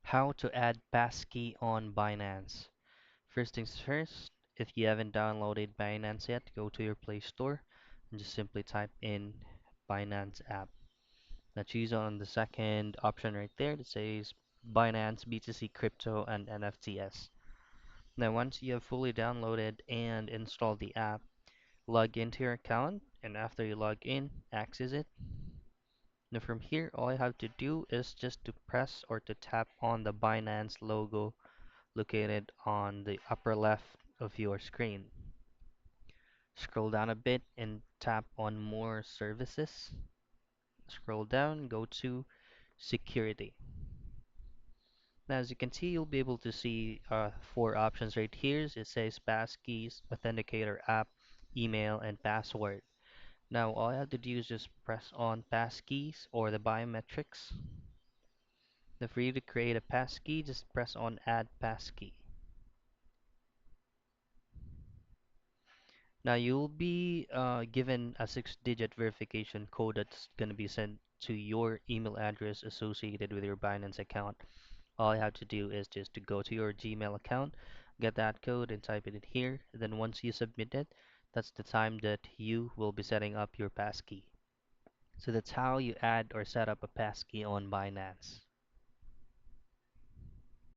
How to add Passkey on Binance. First things first, if you haven't downloaded Binance yet, go to your Play Store and just simply type in Binance app. Now choose on the second option right there that says Binance BTC Crypto and NFTs. Now once you have fully downloaded and installed the app, log into your account, and after you log in, access it. Now from here, all you have to do is just to press or to tap on the Binance logo located on the upper left of your screen. Scroll down a bit and tap on More Services. Scroll down, go to Security. Now, as you can see, you'll be able to see four options right here. It says Passkeys, Authenticator app, email, and password. Now, all I have to do is just press on Passkeys or the biometrics. Now, for you to create a passkey, just press on Add Passkey. Now you'll be given a 6-digit verification code that's going to be sent to your email address associated with your Binance account. All you have to do is just to go to your Gmail account, get that code and type it in here. Then once you submit it, that's the time that you will be setting up your passkey. So that's how you add or set up a passkey on Binance.